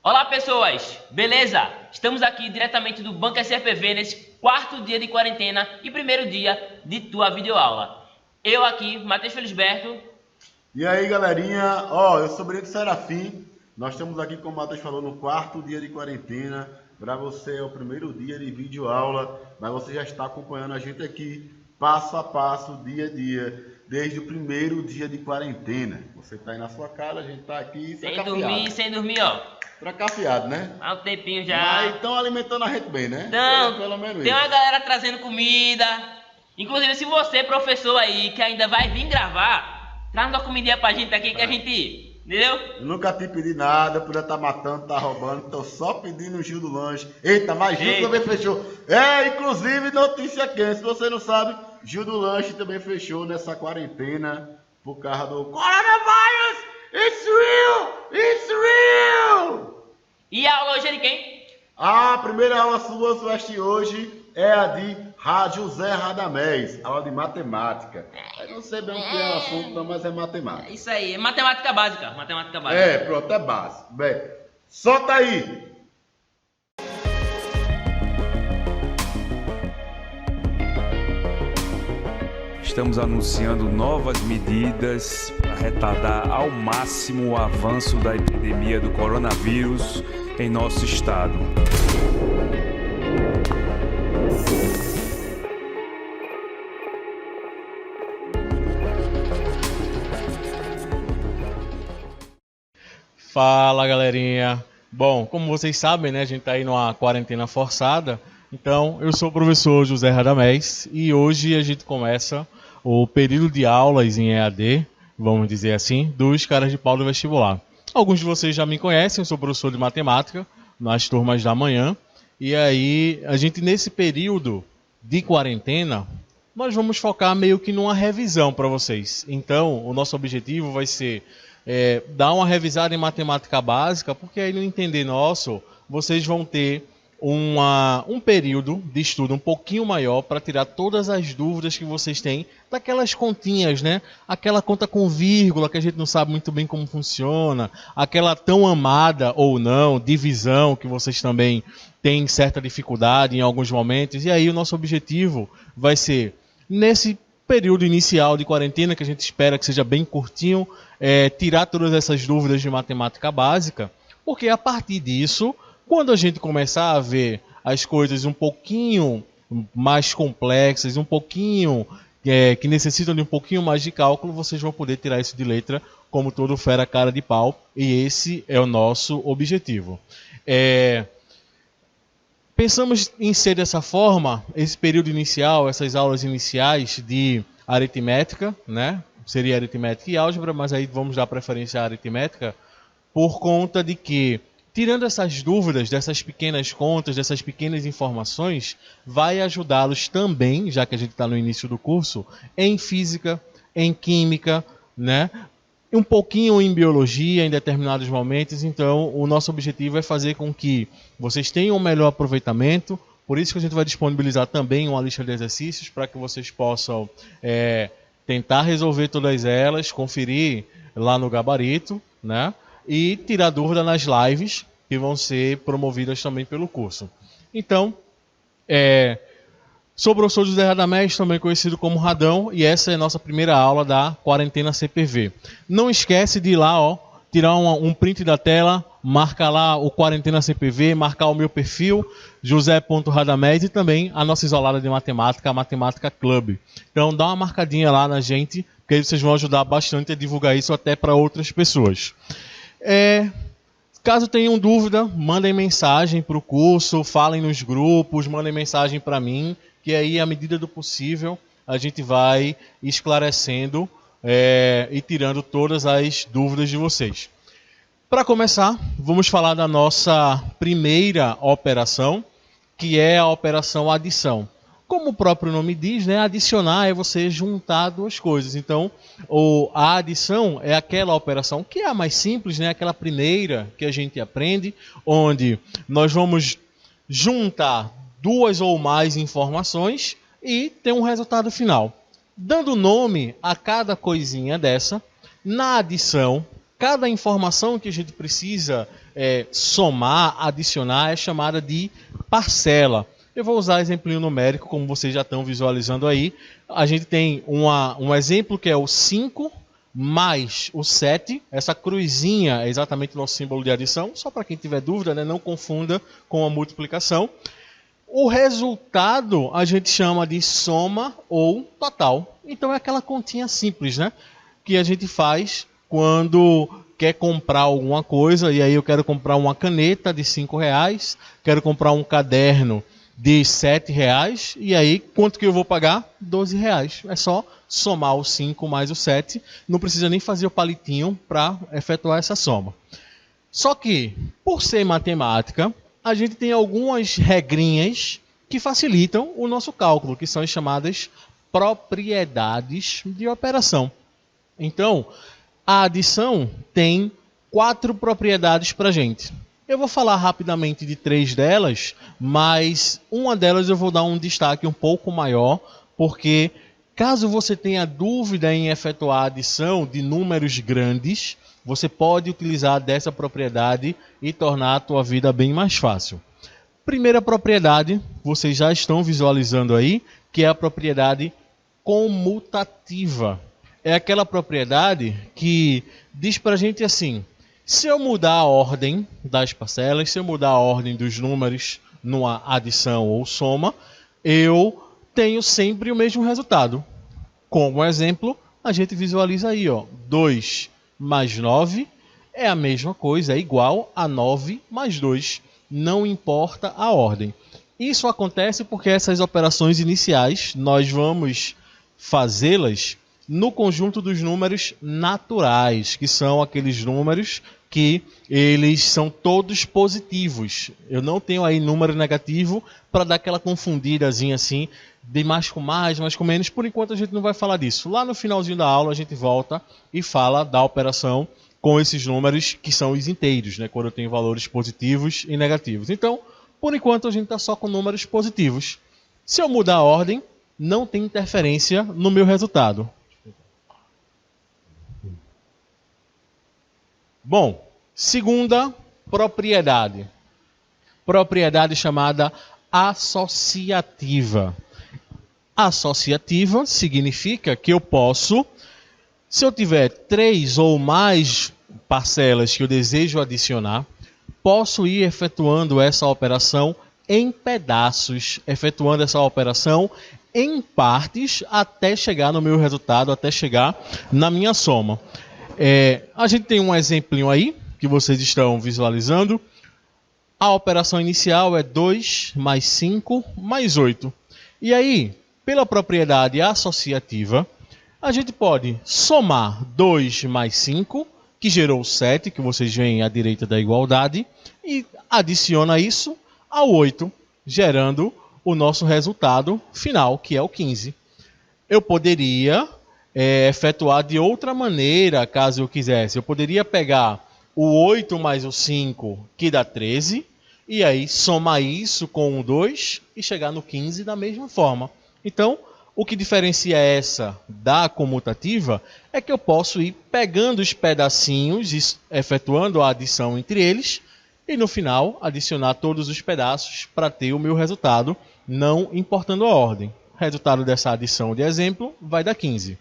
Olá pessoas, beleza? Estamos aqui diretamente do Banco SFPV nesse quarto dia de quarentena e primeiro dia de tua videoaula. Eu aqui, Matheus Felisberto. E aí galerinha, eu sou Brito Serafim. Nós estamos aqui, como o Matheus falou, no quarto dia de quarentena. Para você é o primeiro dia de videoaula, mas você já está acompanhando a gente aqui, passo a passo, dia a dia, desde o primeiro dia de quarentena. Você está aí na sua casa, a gente está aqui sem dormir, ó. Trancafiado, né? Há um tempinho já. Mas estão alimentando a gente bem, né? Então, pelo menos tem isso. uma galera trazendo comida. Inclusive, se você, professor aí, que ainda vai vir gravar, traz uma comidinha pra gente aqui que a gente... Entendeu? Eu nunca te pedi nada, podia estar matando, tá roubando, tô só pedindo o Gil do Lanche. Eita, mas Gil também fechou. Inclusive, notícia quente, se você não sabe, Gil do Lanche também fechou nessa quarentena por causa do coronavírus. It's real! It's real! E a aula hoje é de quem? A primeira aula sua, Sueste, hoje é a de Rádio Zé Radamés, aula de matemática. Eu não sei bem o que é o assunto, não, mas é matemática. Isso aí, é matemática básica. Matemática básica. Pronto, é básico. Bem, solta aí! Estamos anunciando novas medidas para retardar ao máximo o avanço da epidemia do coronavírus em nosso estado. Fala galerinha, bom, como vocês sabem, né, a gente está aí numa quarentena forçada, então eu sou o professor José Radamés e hoje a gente começa o período de aulas em EAD, vamos dizer assim, dos caras de pau do vestibular. Alguns de vocês já me conhecem, eu sou professor de matemática nas turmas da manhã, e aí a gente nesse período de quarentena, nós vamos focar meio que numa revisão para vocês. Então o nosso objetivo vai ser dar uma revisada em matemática básica, porque aí no entender nosso, vocês vão ter um período de estudo um pouquinho maior para tirar todas as dúvidas que vocês têm daquelas continhas, né? Aquela conta com vírgula que a gente não sabe muito bem como funciona, aquela tão amada ou não divisão que vocês também têm certa dificuldade em alguns momentos. E aí o nosso objetivo vai ser, nesse período inicial de quarentena, que a gente espera que seja bem curtinho, tirar todas essas dúvidas de matemática básica, porque a partir disso, quando a gente começar a ver as coisas um pouquinho mais complexas, um pouquinho que necessitam de um pouquinho mais de cálculo, vocês vão poder tirar isso de letra como todo fera cara de pau, e esse é o nosso objetivo. Pensamos em ser dessa forma, esse período inicial, essas aulas iniciais de aritmética, né? Seria aritmética e álgebra, mas aí vamos dar preferência à aritmética, por conta de que, tirando essas dúvidas dessas pequenas contas, dessas pequenas informações, vai ajudá-los também, já que a gente está no início do curso, em física, em química, né? Um pouquinho em biologia em determinados momentos. Então o nosso objetivo é fazer com que vocês tenham um melhor aproveitamento. Por isso que a gente vai disponibilizar também uma lista de exercícios para que vocês possam tentar resolver todas elas, conferir lá no gabarito, né? E tirar dúvida nas lives que vão ser promovidas também pelo curso. Então, sou o professor José Radamés, também conhecido como Radão, e essa é a nossa primeira aula da quarentena CPV. Não esquece de ir lá, tirar um print da tela, marcar lá o quarentena CPV, marcar o meu perfil, josé.radamés, e também a nossa isolada de matemática, a Matemática Club. Então dá uma marcadinha lá na gente, porque aí vocês vão ajudar bastante a divulgar isso até para outras pessoas. Caso tenham dúvida, mandem mensagem para o curso, falem nos grupos, mandem mensagem para mim, que aí, à medida do possível, a gente vai esclarecendo e tirando todas as dúvidas de vocês. Para começar, vamos falar da nossa primeira operação, que é a operação adição. Como o próprio nome diz, né, adicionar é você juntar duas coisas. Então, a adição é aquela operação que é a mais simples, né, aquela primeira que a gente aprende, onde nós vamos juntar duas ou mais informações e ter um resultado final. Dando nome a cada coisinha dessa, na adição, cada informação que a gente precisa somar, adicionar, é chamada de parcela. Eu vou usar exemplinho numérico, como vocês já estão visualizando aí. A gente tem um exemplo que é o 5 mais o 7. Essa cruzinha é exatamente o nosso símbolo de adição. Só para quem tiver dúvida, né, não confunda com a multiplicação. O resultado a gente chama de soma ou total. Então é aquela continha simples, né, que a gente faz quando quer comprar alguma coisa. E aí eu quero comprar uma caneta de R$5, quero comprar um caderno de R$7, e aí quanto que eu vou pagar? R$12. É só somar o 5 mais o 7, não precisa nem fazer o palitinho para efetuar essa soma. Só que, por ser matemática, a gente tem algumas regrinhas que facilitam o nosso cálculo, que são as chamadas propriedades de operação. Então, a adição tem 4 propriedades para a gente. Eu vou falar rapidamente de 3 delas, mas uma delas eu vou dar um destaque um pouco maior, porque caso você tenha dúvida em efetuar a adição de números grandes, você pode utilizar dessa propriedade e tornar a tua vida bem mais fácil. Primeira propriedade, vocês já estão visualizando aí, que é a propriedade comutativa. É aquela propriedade que diz para a gente assim: se eu mudar a ordem das parcelas, se eu mudar a ordem dos números numa adição ou soma, eu tenho sempre o mesmo resultado. Como exemplo, a gente visualiza aí, 2 mais 9 é a mesma coisa, é igual a 9 mais 2. Não importa a ordem. Isso acontece porque essas operações iniciais nós vamos fazê-las no conjunto dos números naturais, que são aqueles números que eles são todos positivos. Eu não tenho aí número negativo para dar aquela confundidazinha assim, de mais com menos. Por enquanto a gente não vai falar disso. Lá no finalzinho da aula a gente volta e fala da operação com esses números que são os inteiros, né? Quando eu tenho valores positivos e negativos. Então, por enquanto a gente está só com números positivos. Se eu mudar a ordem, não tem interferência no meu resultado. Bom, segunda propriedade. Propriedade chamada associativa. Associativa significa que eu posso, se eu tiver 3 ou mais parcelas que eu desejo adicionar, posso ir efetuando essa operação em pedaços, efetuando essa operação em partes até chegar no meu resultado, até chegar na minha soma. A gente tem um exemplinho aí, que vocês estão visualizando. A operação inicial é 2 mais 5 mais 8. E aí, pela propriedade associativa, a gente pode somar 2 mais 5, que gerou 7, que vocês veem à direita da igualdade, e adiciona isso ao 8, gerando o nosso resultado final, que é o 15. Eu poderia efetuar de outra maneira, caso eu quisesse. Eu poderia pegar o 8 mais o 5, que dá 13, e aí somar isso com o 2 e chegar no 15 da mesma forma. Então, o que diferencia essa da comutativa é que eu posso ir pegando os pedacinhos e efetuando a adição entre eles, e no final adicionar todos os pedaços para ter o meu resultado, não importando a ordem. O resultado dessa adição de exemplo vai dar 15.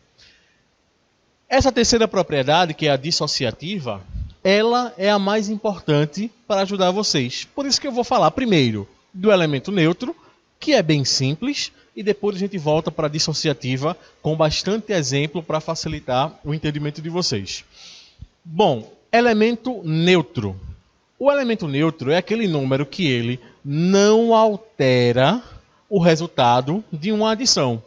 Essa terceira propriedade, que é a dissociativa, ela é a mais importante para ajudar vocês. Por isso que eu vou falar primeiro do elemento neutro, que é bem simples, e depois a gente volta para a dissociativa com bastante exemplo para facilitar o entendimento de vocês. Bom, elemento neutro. O elemento neutro é aquele número que ele não altera o resultado de uma adição.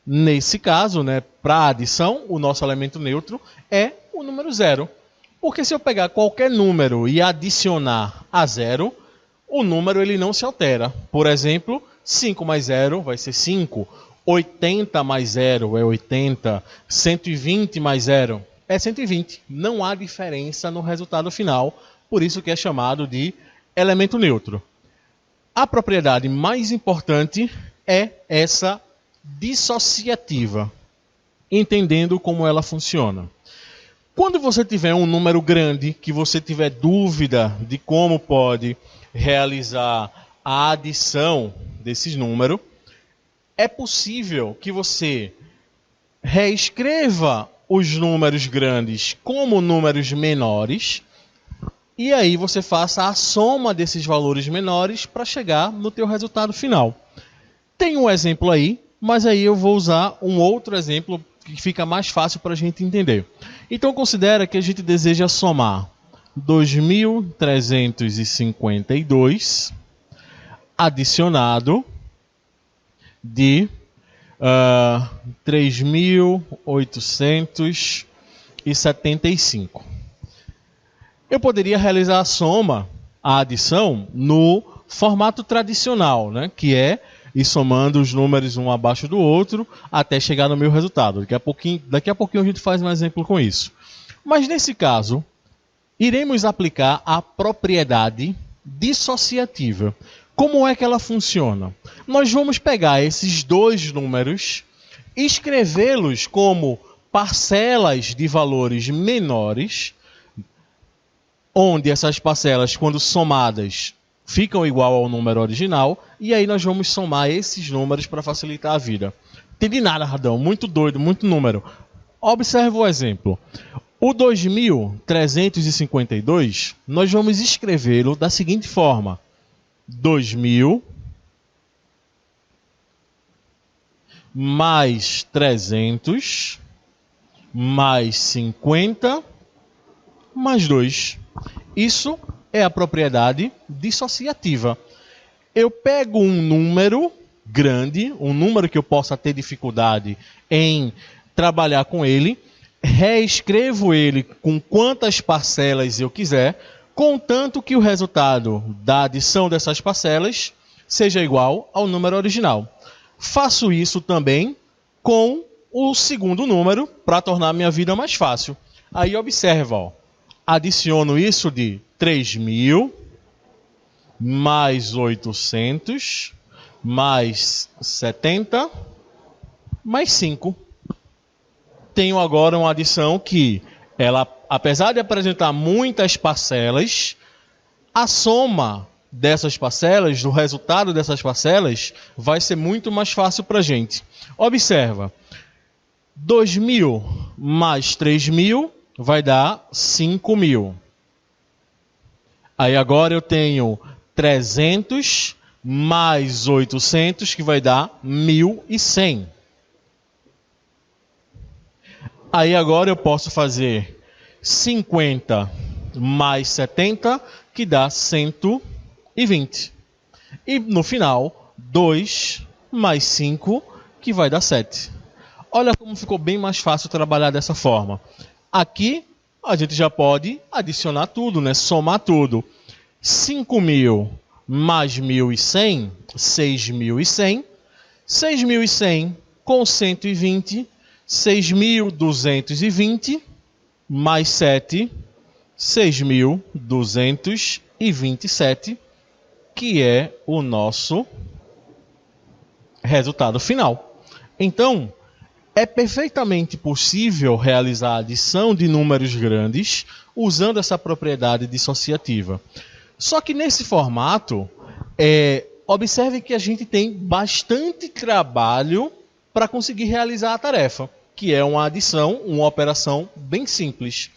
Nesse caso, para a adição, o nosso elemento neutro é o número 0. Porque se eu pegar qualquer número e adicionar a 0, o número ele não se altera. Por exemplo, 5 mais 0 vai ser 5, 80 mais 0 é 80, 120 mais 0 é 120. Não há diferença no resultado final, por isso que é chamado de elemento neutro. A propriedade mais importante é essa dissociativa, entendendo como ela funciona. Quando você tiver um número grande, que você tiver dúvida de como pode realizar a adição desses números, é possível que você reescreva os números grandes como números menores e aí você faça a soma desses valores menores para chegar no teu resultado final. Tem um exemplo aí, mas aí eu vou usar um outro exemplo que fica mais fácil para a gente entender. Então considera que a gente deseja somar 2.352 adicionado de 3.875. Eu poderia realizar a soma, a adição, no formato tradicional, né? Que é ir somando os números um abaixo do outro até chegar no meu resultado. Daqui a pouquinho a gente faz um exemplo com isso. Mas nesse caso, iremos aplicar a propriedade dissociativa. Como é que ela funciona? Nós vamos pegar esses dois números, escrevê-los como parcelas de valores menores, onde essas parcelas, quando somadas, ficam igual ao número original, e aí nós vamos somar esses números para facilitar a vida. Entendi nada, Radão, muito doido, muito número. Observe o exemplo. O 2.352, nós vamos escrevê-lo da seguinte forma: 2.000 mais 300 mais 50 mais 2. Isso é a propriedade dissociativa. Eu pego um número grande, um número que eu possa ter dificuldade em trabalhar com ele, reescrevo ele com quantas parcelas eu quiser, contanto que o resultado da adição dessas parcelas seja igual ao número original. Faço isso também com o segundo número para tornar minha vida mais fácil. Aí observa, ó, adiciono isso de 3.000 mais 800 mais 70 mais 5. Tenho agora uma adição que, ela, apesar de apresentar muitas parcelas, a soma dessas parcelas, do resultado dessas parcelas, vai ser muito mais fácil para a gente. Observa, 2.000 mais 3.000 vai dar 5.000. Aí agora eu tenho 300 mais 800, que vai dar 1.100. Aí agora eu posso fazer 50 mais 70, que dá 120. E no final, 2 mais 5, que vai dar 7. Olha como ficou bem mais fácil trabalhar dessa forma. Aqui a gente já pode adicionar tudo, né? Somar tudo. 5.000 mais 1.100, 6.100. 6.100 com 120, 6.220 mais 7, 6.227, que é o nosso resultado final. Então, é perfeitamente possível realizar a adição de números grandes usando essa propriedade dissociativa. Só que nesse formato, observe que a gente tem bastante trabalho para conseguir realizar a tarefa, que é uma adição, uma operação bem simples.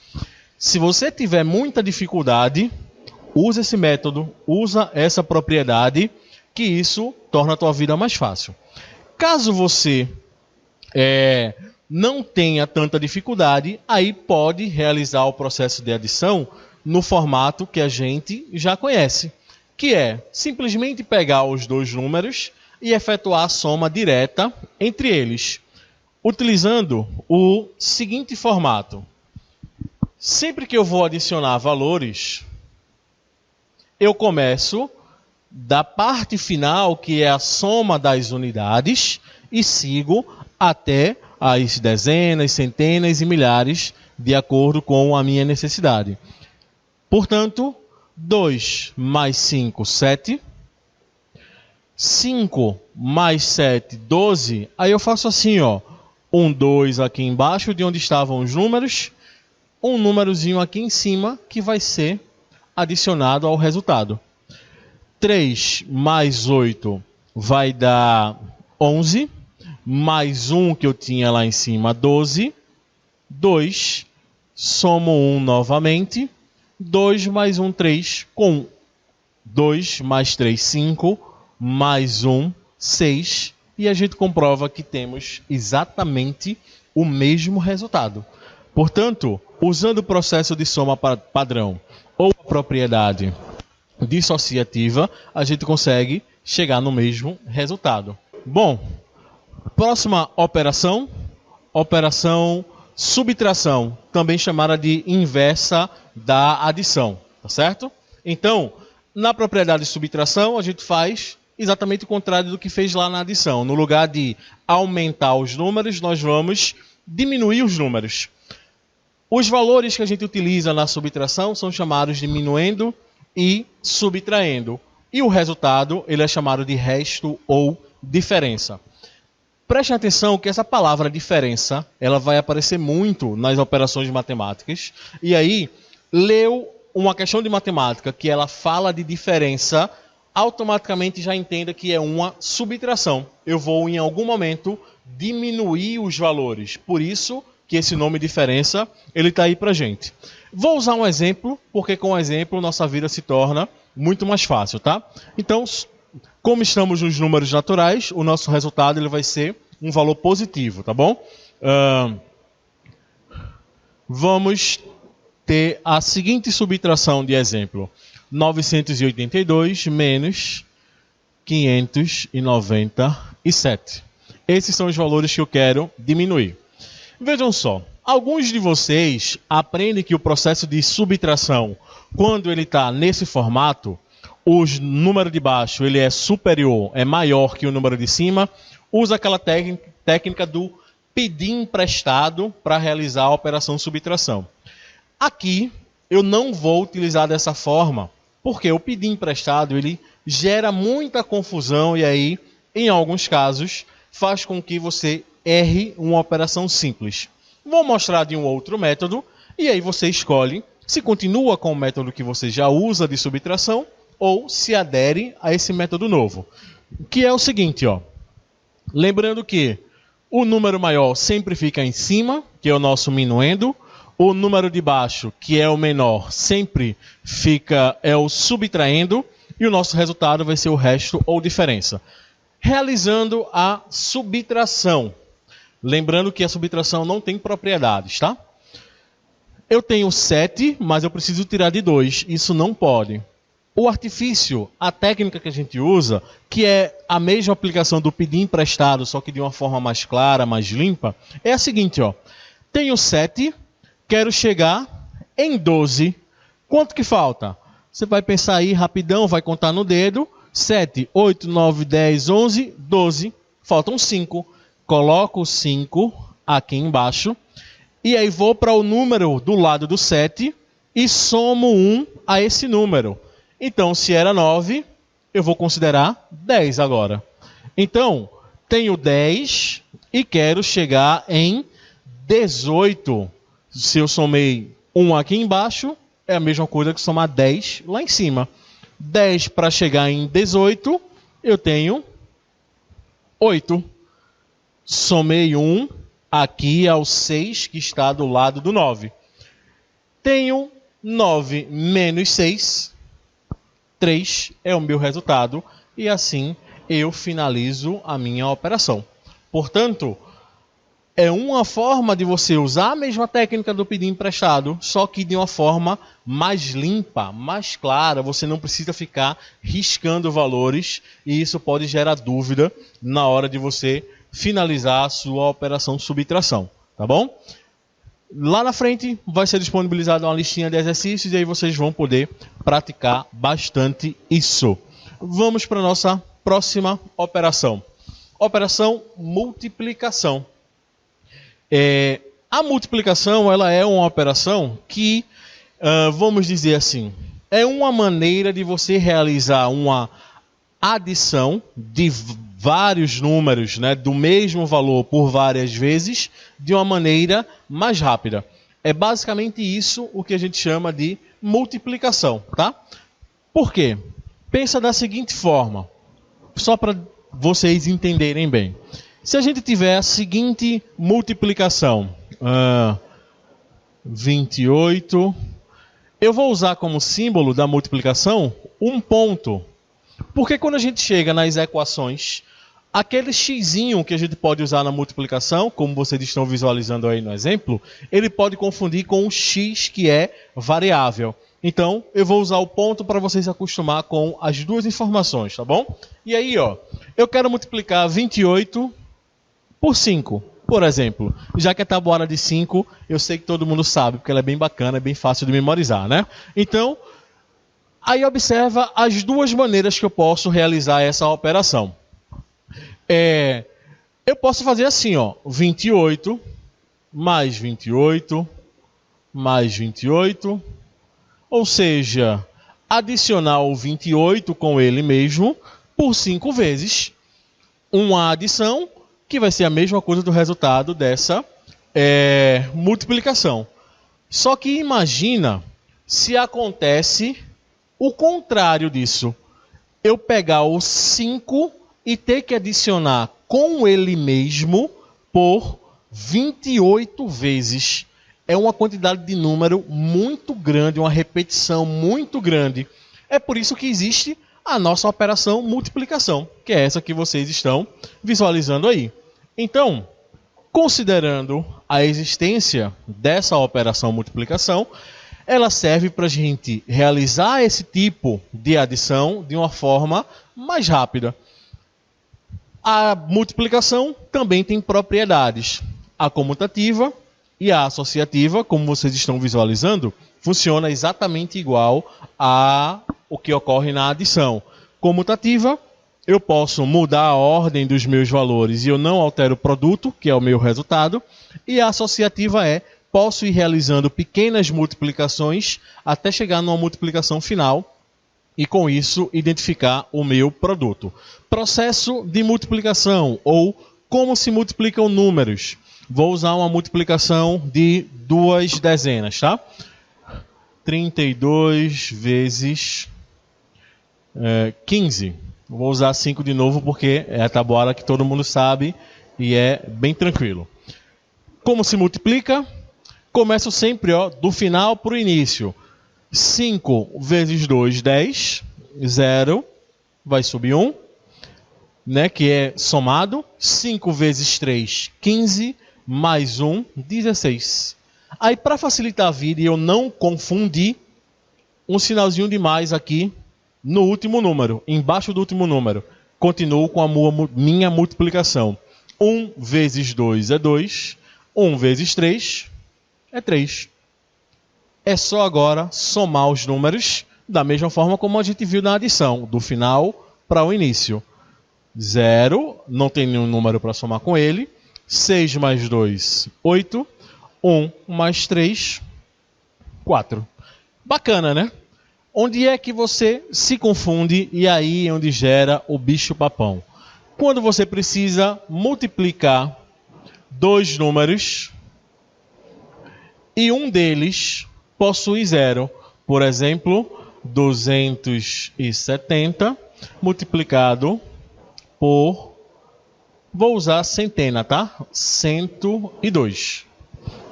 Se você tiver muita dificuldade, usa esse método, usa essa propriedade, que isso torna a tua vida mais fácil. Caso você não tenha tanta dificuldade, aí pode realizar o processo de adição no formato que a gente já conhece, que é simplesmente pegar os dois números e efetuar a soma direta entre eles, utilizando o seguinte formato. Sempre que eu vou adicionar valores, eu começo da parte final, que é a soma das unidades, e sigo até as dezenas, centenas e milhares, de acordo com a minha necessidade. Portanto, 2 mais 5, 7. 5 mais 7, 12. Aí eu faço assim, ó. 1, 2 aqui embaixo, de onde estavam os números. um númerozinho aqui em cima que vai ser adicionado ao resultado. 3 mais 8 vai dar 11, mais 1 que eu tinha lá em cima, 12. 2, somo 1 novamente. 2 mais 1, 3, com 2 mais 3, 5, mais 1, 6. E a gente comprova que temos exatamente o mesmo resultado. Portanto, usando o processo de soma padrão ou a propriedade dissociativa, a gente consegue chegar no mesmo resultado. Bom, próxima operação, operação subtração, também chamada de inversa da adição, tá certo? Então, na propriedade de subtração, a gente faz exatamente o contrário do que fez lá na adição. No lugar de aumentar os números, nós vamos diminuir os números. Os valores que a gente utiliza na subtração são chamados de diminuendo e subtraindo. E o resultado ele é chamado de resto ou diferença. Prestem atenção que essa palavra diferença ela vai aparecer muito nas operações matemáticas. E aí, leu uma questão de matemática que ela fala de diferença, automaticamente já entenda que é uma subtração. Eu vou, em algum momento, diminuir os valores. Por isso que esse nome diferença ele está aí para gente. Vou usar um exemplo, porque com o exemplo nossa vida se torna muito mais fácil, tá? Então, como estamos nos números naturais, o nosso resultado ele vai ser um valor positivo, tá bom? Vamos ter a seguinte subtração de exemplo. 982 menos 597. Esses são os valores que eu quero diminuir. Vejam só, alguns de vocês aprendem que o processo de subtração, quando ele está nesse formato, o número de baixo ele é superior, é maior que o número de cima, usa aquela técnica do pedir emprestado para realizar a operação subtração. Aqui eu não vou utilizar dessa forma, porque o pedir emprestado ele gera muita confusão e aí, em alguns casos, faz com que você erre uma operação simples. Vou mostrar de um outro método e aí você escolhe se continua com o método que você já usa de subtração ou se adere a esse método novo. Que é o seguinte, ó. Lembrando que o número maior sempre fica em cima, que é o nosso minuendo. O número de baixo, que é o menor, sempre é o subtraindo. E o nosso resultado vai ser o resto ou diferença. Realizando a subtração. Lembrando que a subtração não tem propriedades, tá? Eu tenho 7, mas eu preciso tirar de 2. Isso não pode. O artifício, a técnica que a gente usa, que é a mesma aplicação do pedir emprestado, só que de uma forma mais clara, mais limpa, é a seguinte, ó. Tenho 7, quero chegar em 12. Quanto que falta? Você vai pensar aí rapidão, vai contar no dedo. 7, 8, 9, 10, 11, 12. Faltam 5. Coloco o 5 aqui embaixo. E aí vou para o número do lado do 7 e somo 1 a esse número. Então, se era 9, eu vou considerar 10 agora. Então, tenho 10 e quero chegar em 18. Se eu somei 1 aqui embaixo, é a mesma coisa que somar 10 lá em cima. 10 para chegar em 18, eu tenho 8. Somei 1 aqui ao 6 que está do lado do 9. Tenho 9 menos 6. 3 é o meu resultado. E assim eu finalizo a minha operação. Portanto, é uma forma de você usar a mesma técnica do pedir emprestado, só que de uma forma mais limpa, mais clara. Você não precisa ficar riscando valores e isso pode gerar dúvida na hora de você finalizar a sua operação subtração, tá bom? Lá na frente vai ser disponibilizada uma listinha de exercícios e aí vocês vão poder praticar bastante isso. Vamos para a nossa próxima operação. Operação multiplicação. A multiplicação ela é uma operação que, vamos dizer assim, é uma maneira de você realizar uma adição de vários números, né, do mesmo valor por várias vezes de uma maneira mais rápida. É basicamente isso o que a gente chama de multiplicação, tá? Por quê? Pensa da seguinte forma, só para vocês entenderem bem. Se a gente tiver a seguinte multiplicação, 28, eu vou usar como símbolo da multiplicação um ponto. Porque quando a gente chega nas equações, aquele xzinho que a gente pode usar na multiplicação, como vocês estão visualizando aí no exemplo, ele pode confundir com o x que é variável. Então, eu vou usar o ponto para vocês se acostumar com as duas informações, tá bom? E aí, ó, eu quero multiplicar 28 por 5, por exemplo. Já que a tabuada de 5, eu sei que todo mundo sabe, porque ela é bem bacana, é bem fácil de memorizar, né? Então, aí observa as duas maneiras que eu posso realizar essa operação. Eu posso fazer assim, ó, 28 mais 28 mais 28, ou seja, adicionar o 28 com ele mesmo por 5 vezes. Uma adição que vai ser a mesma coisa do resultado dessa multiplicação. Só que imagina se acontece o contrário disso. Eu pegar o 5 e ter que adicionar com ele mesmo por 28 vezes. É uma quantidade de número muito grande, uma repetição muito grande. É por isso que existe a nossa operação multiplicação, que é essa que vocês estão visualizando aí. Então, considerando a existência dessa operação multiplicação, ela serve para a gente realizar esse tipo de adição de uma forma mais rápida. A multiplicação também tem propriedades. A comutativa e a associativa, como vocês estão visualizando, funciona exatamente igual a o que ocorre na adição. Comutativa, eu posso mudar a ordem dos meus valores e eu não altero o produto, que é o meu resultado. E a associativa posso ir realizando pequenas multiplicações até chegar numa multiplicação final e com isso identificar o meu produto. Processo de multiplicação ou como se multiplicam números. Vou usar uma multiplicação de duas dezenas, tá? 32 vezes 15. Vou usar 5 de novo porque é a tabuada que todo mundo sabe e é bem tranquilo. Como se multiplica? Começo sempre do final para o início. 5 vezes 2, 10. 0, vai subir 1, né, que é somado. 5 vezes 3, 15, mais 1, 16. Aí, para facilitar a vida e eu não confundir, um sinalzinho de mais aqui no último número, embaixo do último número. Continuo com a minha multiplicação. 1 vezes 2 é 2. 1 vezes 3 é 3. É só agora somar os números da mesma forma como a gente viu na adição, do final para o início. 0, não tem nenhum número para somar com ele. 6 mais 2, 8. 1 mais 3, 4. Bacana, né? Onde é que você se confunde e aí é onde gera o bicho-papão? Quando você precisa multiplicar dois números e um deles possui 0. Por exemplo, 270 multiplicado por... Vou usar centena, tá? 102.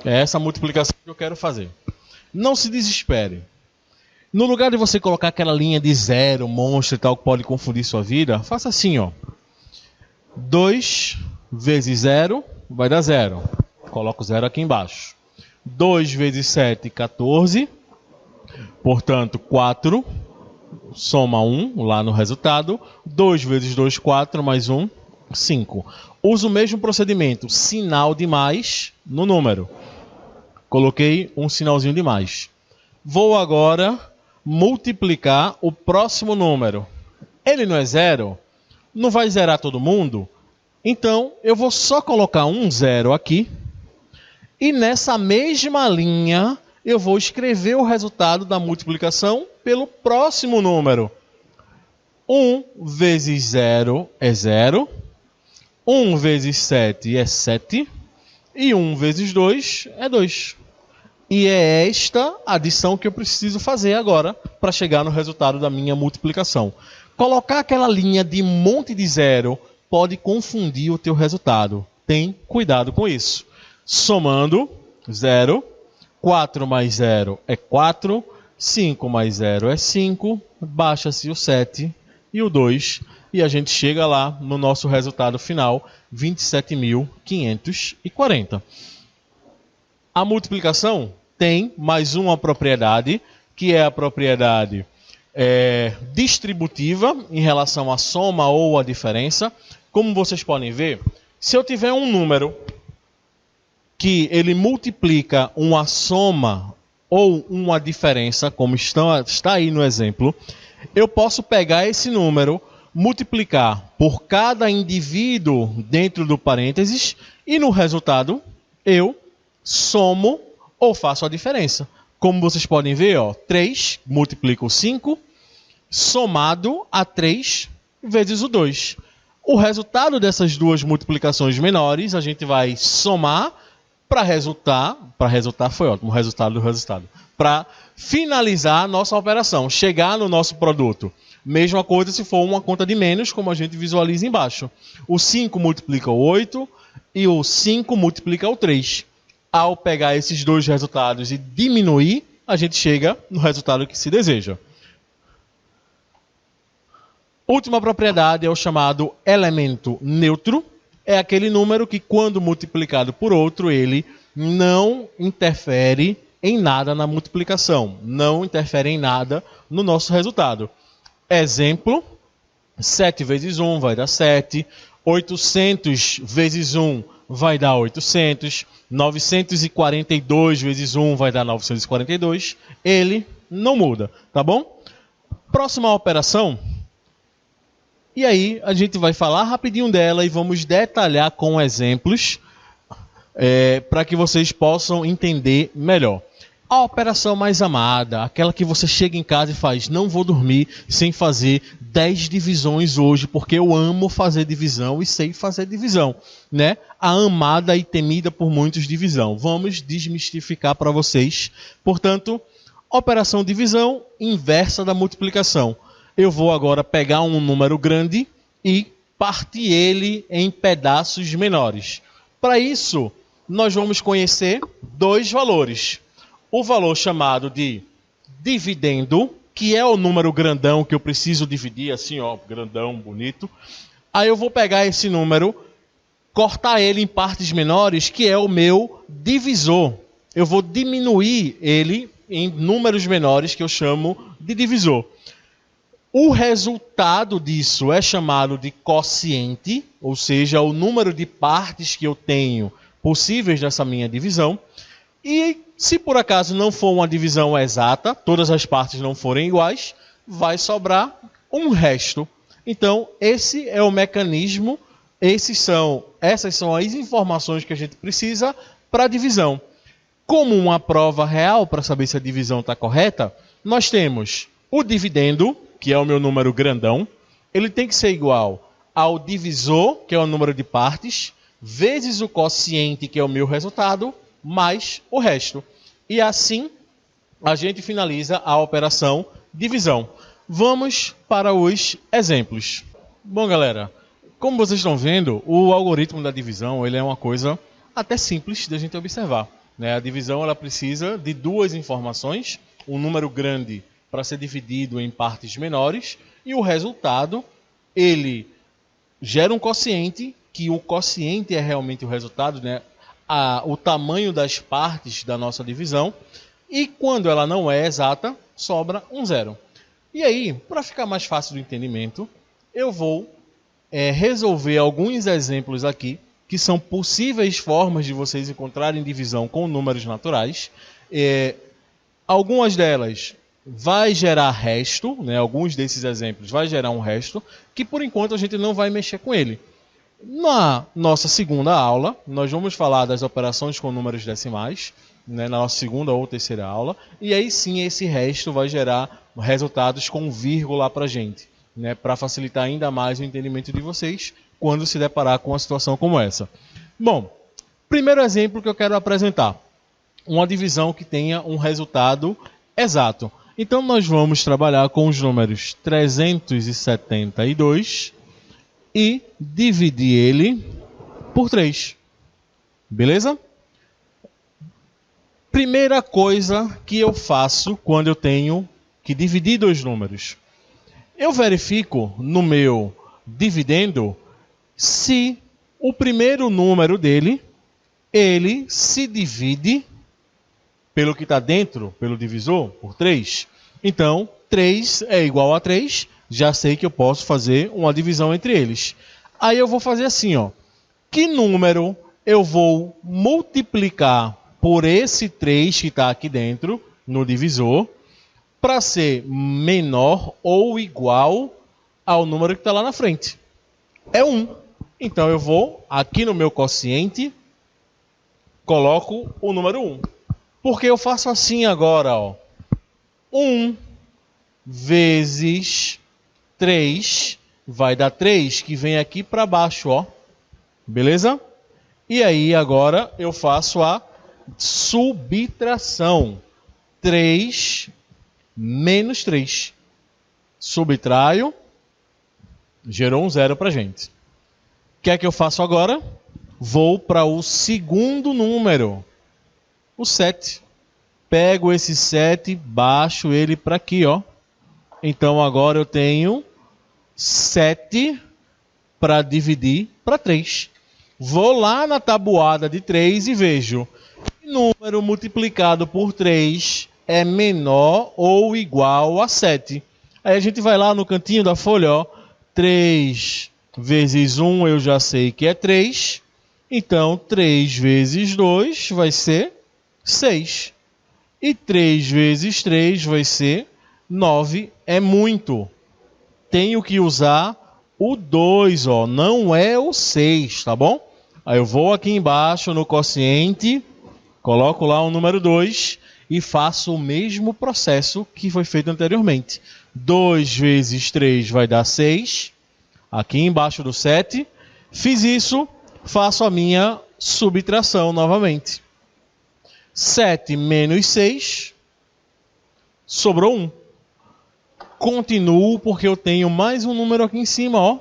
É essa multiplicação que eu quero fazer. Não se desespere. No lugar de você colocar aquela linha de 0, monstro e tal, que pode confundir sua vida, faça assim, ó. 2 vezes 0 vai dar 0. Coloco o 0 aqui embaixo. 2 vezes 7, 14. Portanto, 4. Soma 1 lá no resultado. 2 vezes 2, 4, mais 1, 5. Uso o mesmo procedimento, sinal de mais no número. Coloquei um sinalzinho de mais. Vou agora multiplicar o próximo número. Ele não é 0? Não vai zerar todo mundo? Então, eu vou só colocar um 0 aqui. E nessa mesma linha, eu vou escrever o resultado da multiplicação pelo próximo número. 1 vezes 0 é 0. 1 vezes 7 é 7. E 1 vezes 2 é 2. E é esta adição que eu preciso fazer agora para chegar no resultado da minha multiplicação. Colocar aquela linha de monte de zero pode confundir o teu resultado. Tem cuidado com isso. Somando, 0. 4 mais 0 é 4. 5 mais 0 é 5. Baixa-se o 7 e o 2. E a gente chega lá no nosso resultado final, 27.540. A multiplicação tem mais uma propriedade, que é a propriedade distributiva em relação à soma ou à diferença. Como vocês podem ver, se eu tiver um número que ele multiplica uma soma ou uma diferença, como está aí no exemplo, eu posso pegar esse número, multiplicar por cada indivíduo dentro do parênteses e no resultado eu somo ou faço a diferença. Como vocês podem ver, 3 multiplica o 5, somado a 3 vezes o 2. O resultado dessas duas multiplicações menores, a gente vai somar para resultar foi ótimo, o resultado do resultado. Para finalizar a nossa operação, chegar no nosso produto. Mesma coisa se for uma conta de menos, como a gente visualiza embaixo. O 5 multiplica o 8 e o 5 multiplica o 3. Ao pegar esses dois resultados e diminuir, a gente chega no resultado que se deseja. Última propriedade é o chamado elemento neutro. É aquele número que, quando multiplicado por outro, ele não interfere em nada na multiplicação. Não interfere em nada no nosso resultado. Exemplo, 7 vezes 1 vai dar 7. 800 vezes 1 vai dar 800. 942 vezes 1 vai dar 942. Ele não muda, tá bom? Próxima operação. E aí a gente vai falar rapidinho dela e vamos detalhar com exemplos para que vocês possam entender melhor. A operação mais amada, aquela que você chega em casa e faz, não vou dormir sem fazer 10 divisões hoje, porque eu amo fazer divisão e sei fazer divisão, né? A amada e temida por muitos divisão. Vamos desmistificar para vocês. Portanto, operação divisão inversa da multiplicação. Eu vou agora pegar um número grande e partir ele em pedaços menores. Para isso, nós vamos conhecer dois valores. O valor chamado de dividendo, que é o número grandão que eu preciso dividir, assim, grandão, bonito. Aí eu vou pegar esse número, cortar ele em partes menores, que é o meu divisor. Eu vou diminuir ele em números menores, que eu chamo de divisor. O resultado disso é chamado de quociente, ou seja, o número de partes que eu tenho possíveis nessa minha divisão. E se por acaso não for uma divisão exata, todas as partes não forem iguais, vai sobrar um resto. Então, esse é o mecanismo, essas são as informações que a gente precisa para a divisão. Como uma prova real para saber se a divisão está correta, nós temos o dividendo, que é o meu número grandão, ele tem que ser igual ao divisor, que é o número de partes, vezes o quociente, que é o meu resultado, mais o resto. E assim a gente finaliza a operação divisão. Vamos para os exemplos. Bom, galera, como vocês estão vendo, o algoritmo da divisão ele é uma coisa até simples de a gente observar, né? A divisão ela precisa de duas informações, um número grande para ser dividido em partes menores, e o resultado ele gera um quociente, que o quociente é realmente o resultado, né? O tamanho das partes da nossa divisão, e quando ela não é exata, sobra um zero. E aí, para ficar mais fácil do entendimento, eu vou resolver alguns exemplos aqui, que são possíveis formas de vocês encontrarem divisão com números naturais. Algumas delas vai gerar resto, né? Alguns desses exemplos vai gerar um resto, que por enquanto a gente não vai mexer com ele. Na nossa segunda aula, nós vamos falar das operações com números decimais, né, na nossa segunda ou terceira aula, e aí sim esse resto vai gerar resultados com vírgula para a gente, né, para facilitar ainda mais o entendimento de vocês quando se deparar com uma situação como essa. Bom, primeiro exemplo que eu quero apresentar. uma divisão que tenha um resultado exato. Então nós vamos trabalhar com os números 372 e dividir ele por 3. Beleza? Primeira coisa que eu faço quando eu tenho que dividir dois números. Eu verifico no meu dividendo se o primeiro número dele, ele se divide pelo que está dentro, pelo divisor, por 3. Então, 3 é igual a 3, já sei que eu posso fazer uma divisão entre eles. Aí eu vou fazer assim, ó. Que número eu vou multiplicar por esse 3 que está aqui dentro, no divisor, para ser menor ou igual ao número que está lá na frente? É 1. Então eu vou aqui no meu quociente, coloco o número 1. Porque eu faço assim agora, ó. 1 vezes 3 vai dar 3, que vem aqui para baixo, ó. Beleza? E aí agora eu faço a subtração. 3 menos 3. Subtraio. Gerou um 0 para a gente. O que é que eu faço agora? Vou para o segundo número. O 7. Pego esse 7, baixo ele para aqui, ó. Então agora eu tenho 7 para dividir para 3. Vou lá na tabuada de 3 e vejo. Número multiplicado por 3 é menor ou igual a 7. Aí a gente vai lá no cantinho da folha, ó. 3 vezes 1 eu já sei que é 3. Então 3 vezes 2 vai ser 6. E 3 vezes 3 vai ser 9. É muito. Tenho que usar o 2, ó. Não é o 6, tá bom? Aí eu vou aqui embaixo no quociente, coloco lá o número 2 e faço o mesmo processo que foi feito anteriormente. 2 vezes 3 vai dar 6. Aqui embaixo do 7. Fiz isso, faço a minha subtração novamente. 7 menos 6, sobrou 1. Continuo porque eu tenho mais um número aqui em cima, ó.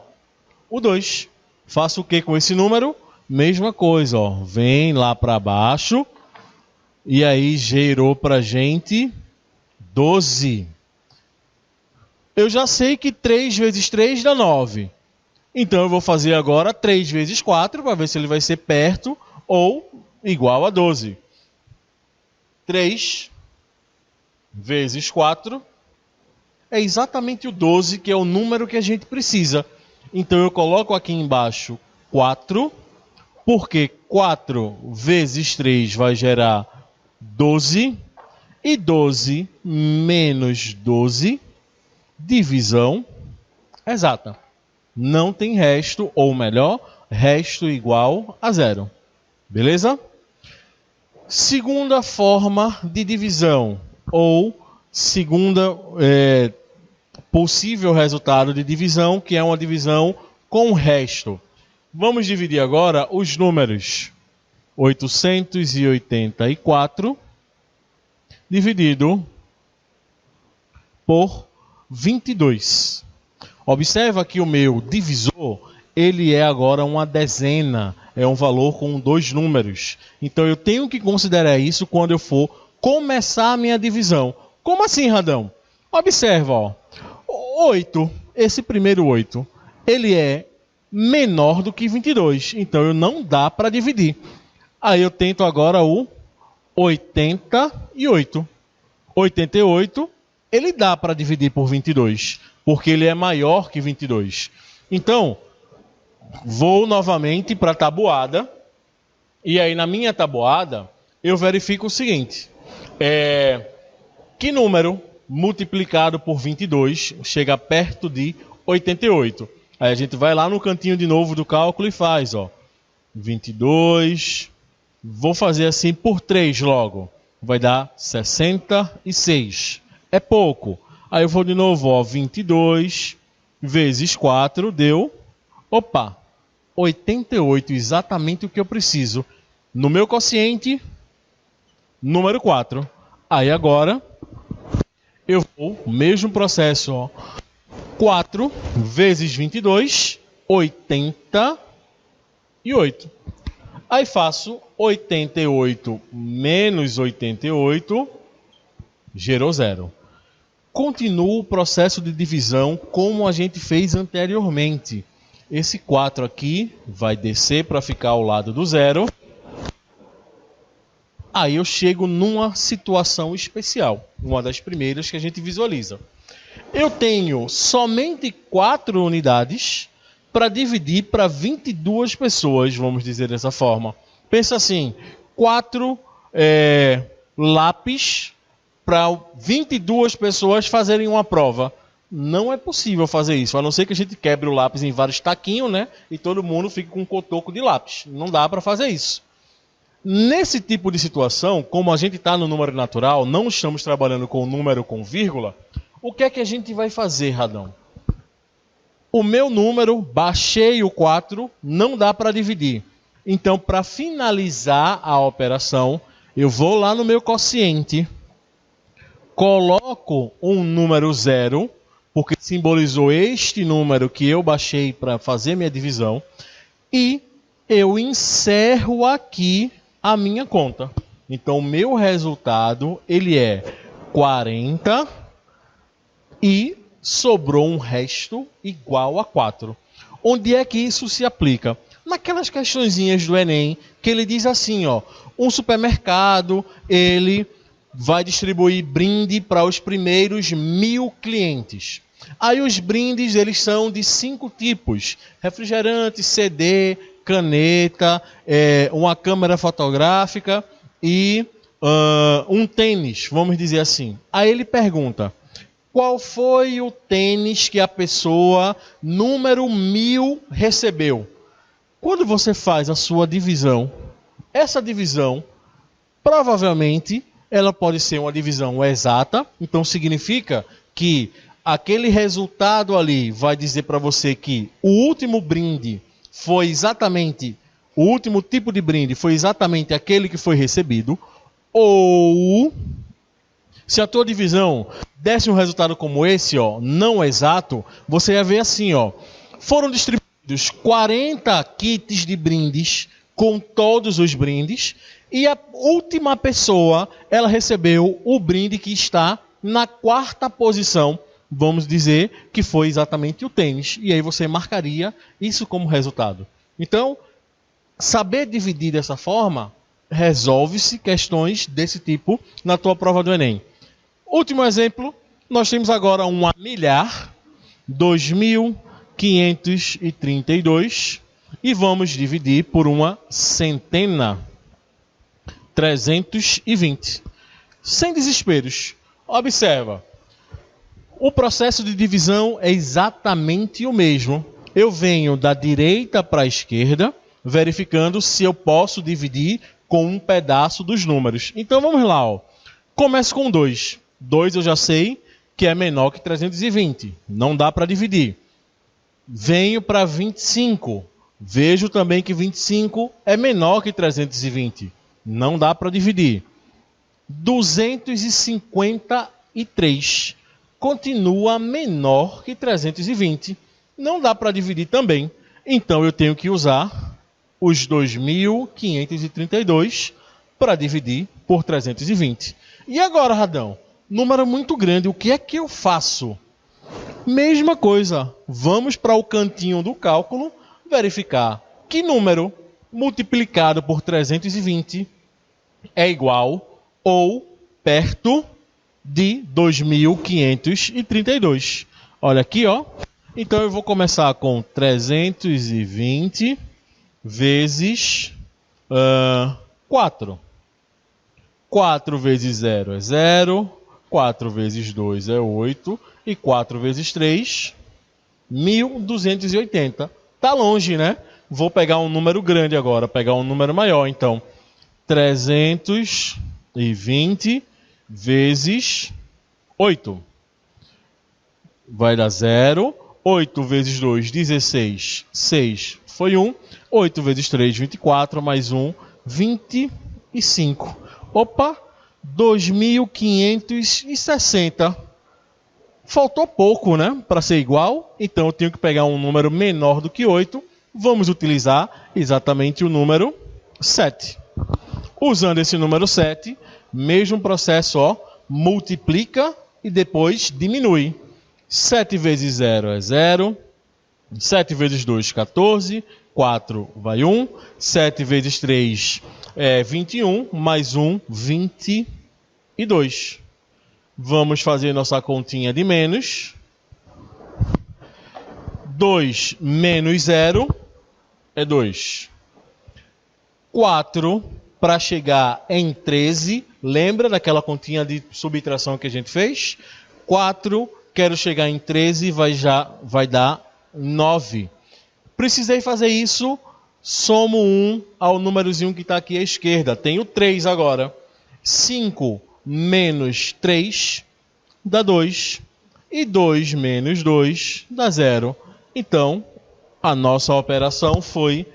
O 2. Faço o que com esse número? Mesma coisa, ó. Vem lá para baixo. E aí gerou para gente 12. Eu já sei que 3 vezes 3 dá 9. Então eu vou fazer agora 3 vezes 4 para ver se ele vai ser perto ou igual a 12. 3 vezes 4 é exatamente o 12, que é o número que a gente precisa. Então eu coloco aqui embaixo 4, porque 4 vezes 3 vai gerar 12, e 12 menos 12, divisão exata. Não tem resto, ou melhor, resto igual a 0. Beleza? Segunda forma de divisão, ou segunda possível resultado de divisão, que é uma divisão com resto. Vamos dividir agora os números 884 dividido por 22. Observa que o meu divisor, ele é agora uma dezena, é um valor com 2 números. Então eu tenho que considerar isso quando eu for começar a minha divisão. Como assim, Radão? Observa, ó. 8, esse primeiro 8, ele é menor do que 22. Então eu não dá para dividir. Aí eu tento agora o 88. 88, ele dá para dividir por 22, porque ele é maior que 22. Então, vou novamente para a tabuada. E aí na minha tabuada, eu verifico o seguinte. Que número multiplicado por 22 chega perto de 88? Aí a gente vai lá no cantinho de novo do cálculo e faz, ó. 22, vou fazer assim por 3 logo. Vai dar 66. É pouco. Aí eu vou de novo, ó, 22 vezes 4 deu, 88, exatamente o que eu preciso. No meu quociente, número 4. Aí agora eu vou, mesmo processo, ó, 4 vezes 22, 88. Aí faço 88 menos 88, gerou 0. Continuo o processo de divisão como a gente fez anteriormente. Esse 4 aqui vai descer para ficar ao lado do 0. Aí eu chego numa situação especial, uma das primeiras que a gente visualiza. Eu tenho somente 4 unidades para dividir para 22 pessoas, vamos dizer dessa forma. Pensa assim, 4 lápis para 22 pessoas fazerem uma prova. Não é possível fazer isso, a não ser que a gente quebre o lápis em vários taquinhos, né? E todo mundo fique com um cotoco de lápis. Não dá para fazer isso. Nesse tipo de situação, como a gente está no número natural, não estamos trabalhando com número com vírgula, o que é que a gente vai fazer, Radão? O meu número, baixei o 4, não dá para dividir. Então, para finalizar a operação, eu vou lá no meu quociente, coloco um número 0, porque simbolizou este número que eu baixei para fazer minha divisão, e eu encerro aqui a minha conta. Então, o meu resultado ele é 40 e sobrou um resto igual a 4. Onde é que isso se aplica? Naquelas questõezinhas do Enem, que ele diz assim, ó, um supermercado, ele vai distribuir brinde para os primeiros 1000 clientes. Aí os brindes, eles são de 5 tipos. Refrigerante, CD, caneta, uma câmera fotográfica e um tênis, vamos dizer assim. Aí ele pergunta, qual foi o tênis que a pessoa número 1000 recebeu? Quando você faz a sua divisão, essa divisão, provavelmente, ela pode ser uma divisão exata, então significa que aquele resultado ali vai dizer para você que o último brinde foi exatamente, o último tipo de brinde foi exatamente aquele que foi recebido, ou se a tua divisão desse um resultado como esse, ó, não exato, você ia ver assim, ó, foram distribuídos 40 kits de brindes com todos os brindes, e a última pessoa, ela recebeu o brinde que está na 4ª posição, vamos dizer que foi exatamente o tênis. E aí você marcaria isso como resultado. Então, saber dividir dessa forma, resolve-se questões desse tipo na tua prova do Enem. Último exemplo, nós temos agora uma milhar, 2.532, e vamos dividir por uma centena, 320. Sem desesperos. Observa. O processo de divisão é exatamente o mesmo. Eu venho da direita para a esquerda, verificando se eu posso dividir com um pedaço dos números. Então vamos lá. Ó. Começo com 2. 2 eu já sei que é menor que 320. Não dá para dividir. Venho para 25. Vejo também que 25 é menor que 320. Não dá para dividir. 253 continua menor que 320. Não dá para dividir também. Então eu tenho que usar os 2.532 para dividir por 320. E agora, Radão? Número muito grande. O que é que eu faço? Mesma coisa. Vamos para o cantinho do cálculo verificar que número multiplicado por 320 é igual ou perto de 2.532. Olha aqui, ó. Então eu vou começar com 320 vezes 4. 4 vezes 0 é 0. 4 vezes 2 é 8. E 4 vezes 3, 1.280. Tá longe, né? Vou pegar um número grande agora, pegar um número maior. Então, 320 vezes 8. Vai dar 0. 8 vezes 2, 16. 6 foi 1. 8 vezes 3, 24. Mais 1, 25. Opa! 2.560. Faltou pouco, né? Para ser igual. Então eu tenho que pegar um número menor do que 8. Vamos utilizar exatamente o número 7. Usando esse número 7, mesmo processo, ó, multiplica e depois diminui. 7 vezes 0 é 0. 7 vezes 2, 14. 4 vai 1. 7 vezes 3 é 21. Mais 1, 22. Vamos fazer nossa continha de menos. 2 menos 0 é 2. 4 para chegar em 13. Lembra daquela continha de subtração que a gente fez? 4, quero chegar em 13, vai dar 9. Precisei fazer isso, somo 1 ao númerozinho que está aqui à esquerda. Tenho 3 agora. 5 menos 3 dá 2. E 2 menos 2 dá 0. Então, a nossa operação foi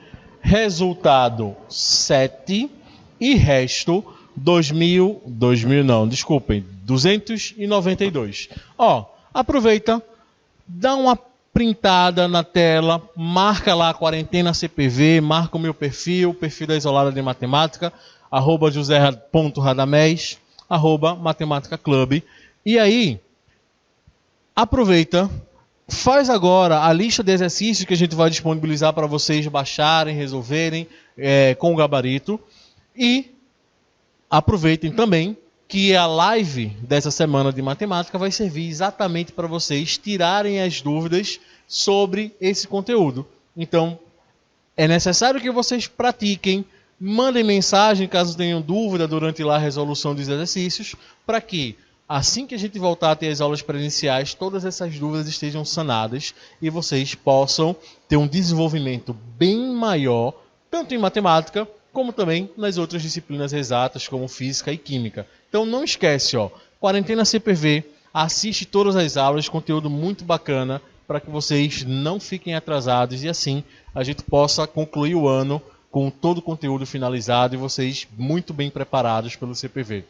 resultado 7 e resto 292. Ó, aproveita, dá uma printada na tela, marca lá a Quarentena CPV, marca o meu perfil, o perfil da Isolada de Matemática, @josé.radamés, @matemática club. E aí, aproveita, faz agora a lista de exercícios que a gente vai disponibilizar para vocês baixarem, resolverem com o gabarito. E aproveitem também que a live dessa semana de matemática vai servir exatamente para vocês tirarem as dúvidas sobre esse conteúdo. Então, é necessário que vocês pratiquem, mandem mensagem caso tenham dúvida durante lá a resolução dos exercícios, para que assim que a gente voltar a ter as aulas presenciais, todas essas dúvidas estejam sanadas e vocês possam ter um desenvolvimento bem maior, tanto em matemática, como também nas outras disciplinas exatas, como física e química. Então não esquece, ó, Quarentena CPV, assiste todas as aulas, conteúdo muito bacana, para que vocês não fiquem atrasados e assim a gente possa concluir o ano com todo o conteúdo finalizado e vocês muito bem preparados pelo CPV.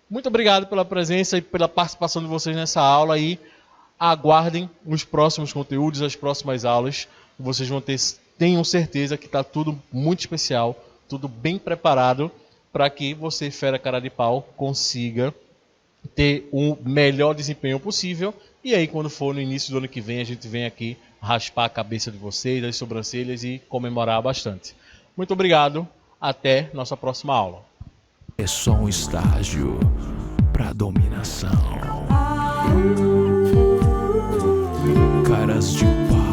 Muito obrigado pela presença e pela participação de vocês nessa aula e aguardem os próximos conteúdos, as próximas aulas. Vocês tenham certeza que está tudo muito especial, tudo bem preparado para que você, fera cara de pau, consiga ter o melhor desempenho possível. E aí, quando for no início do ano que vem, a gente vem aqui raspar a cabeça de vocês, as sobrancelhas e comemorar bastante. Muito obrigado. Até nossa próxima aula. É só um estágio para dominação. Caras de pau.